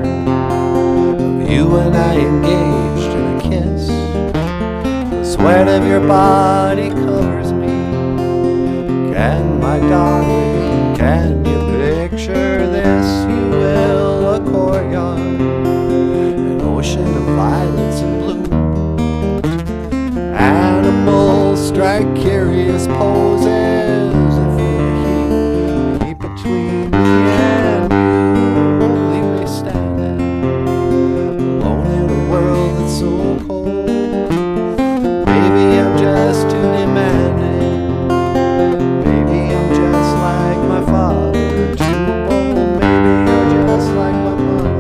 of you and I engaged in a kiss. The sweat of your body covers me. Can my darling, can you picture this? You will, a courtyard, an ocean of violets and blue. Animals strike curious poses. If the heat between me and you, leave me standing alone in a world that's so cold. Maybe I'm just too demanding. Maybe I'm just like my father, too bold. Maybe you're just like my mother.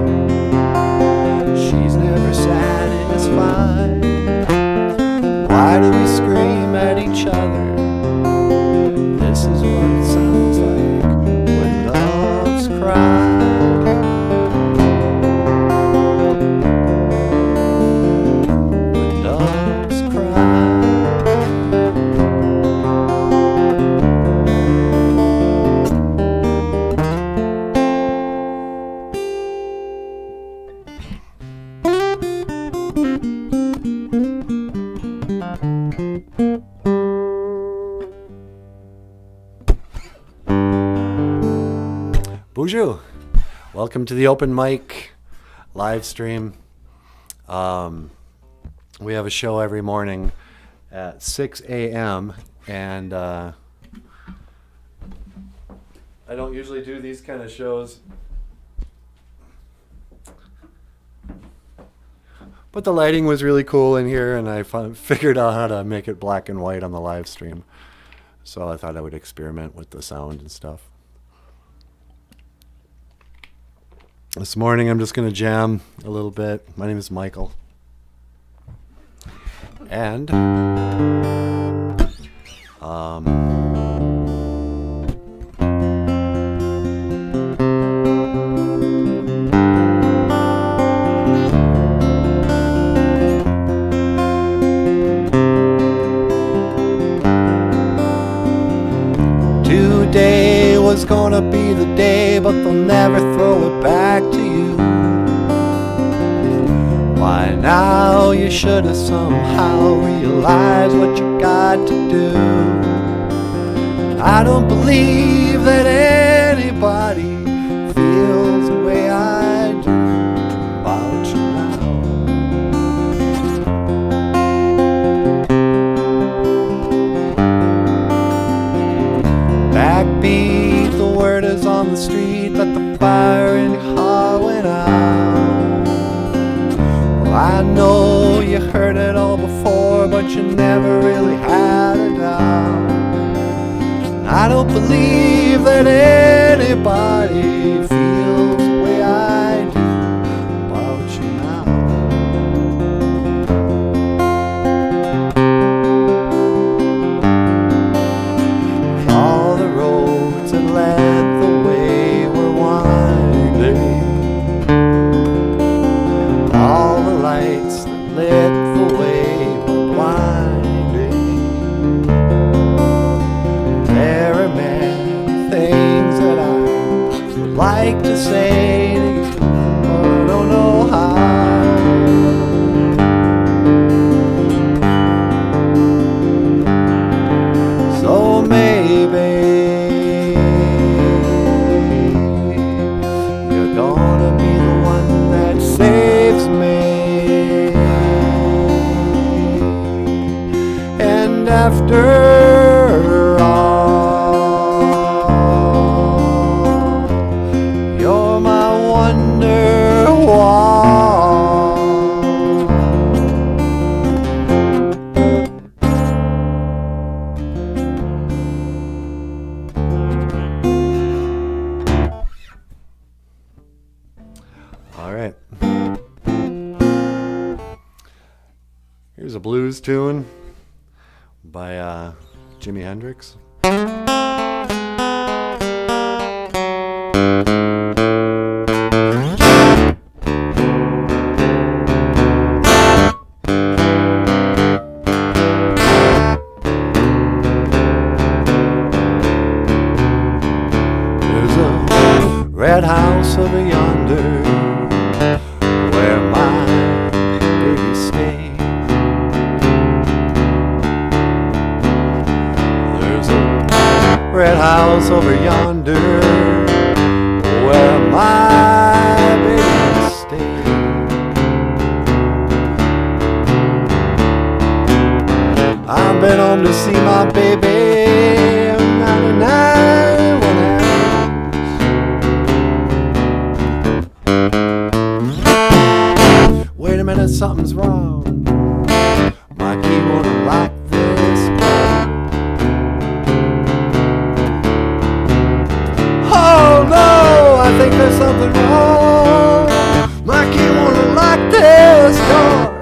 She's never satisfied. Why do we scream at each other? This is what it sounds like when doves cry. When doves cry. BOOZHOO! Welcome to the open mic live stream. We have a show every morning at 6 a.m. and I don't usually do these kind of shows, but the lighting was really cool in here, and I figured out how to make it black and white on the live stream. So I thought I would experiment with the sound and stuff. This morning I'm just going to jam a little bit. My name is Michael. And 'Today was gonna be the day, but they'll never throw it back to you. By now you should have somehow realized what you got to do. I don't believe that anybody feels the way I do about you now. Backbeat, the word is on the street that the fire in your heart went out. Well, I know you heard it all before, but you never really had a doubt. And I don't believe that anybody feels the way I do about you now. All the roads that led the way were winding. All the lights that lit the way were blinding. There are many things that I would like to say to you, but I don't know how. So maybe you're gonna be the one that saves me. And after all, you're my wonderwall. All right. Here's a blues tune by Jimi Hendrix. There's a red house over yonder, red house over yonder, where my baby stays. I've been home to see my baby 99 when I wait a minute, something's wrong. My key won't unlock this door. Oh no, I think there's something wrong. My key won't unlock this door.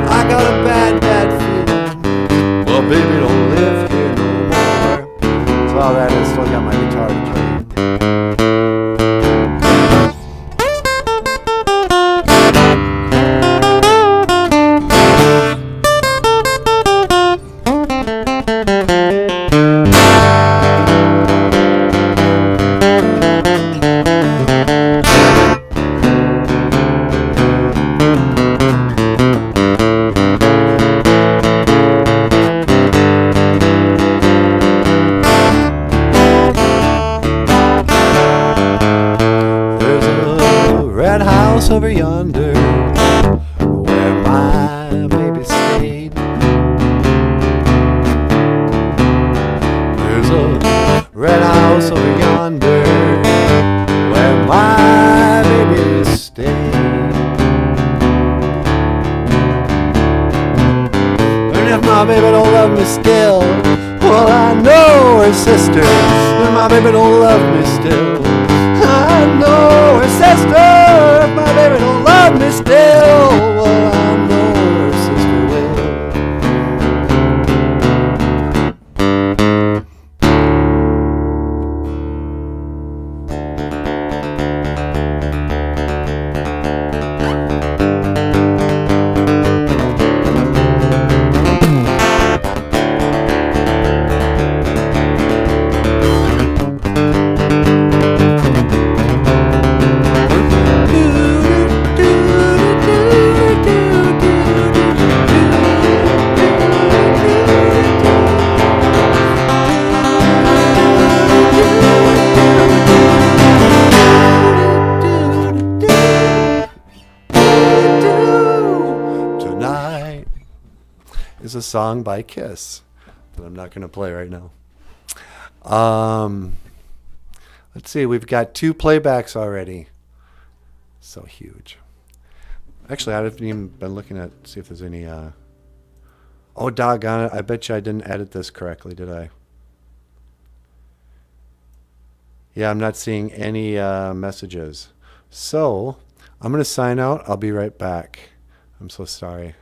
I got a bad feeling. Well, baby, don't live here no more. So all right, I still got my guitar to play. Red house over yonder, where my baby stayed. There's a red house over yonder, where my baby stayed. And if my baby don't love me still, well, I know her sisters. If my baby don't love me still, I know her sister. If my baby don't love me still, well, I know her sister will. Tonight is a song by Kiss that I'm not going to play right now. Let's see, we've got 2 playbacks already. So huge. Actually, I haven't even been looking at see if there's any. Oh, doggone it! I bet you I didn't edit this correctly, did I? Yeah, I'm not seeing any messages. So I'm going to sign out. I'll be right back. I'm so sorry.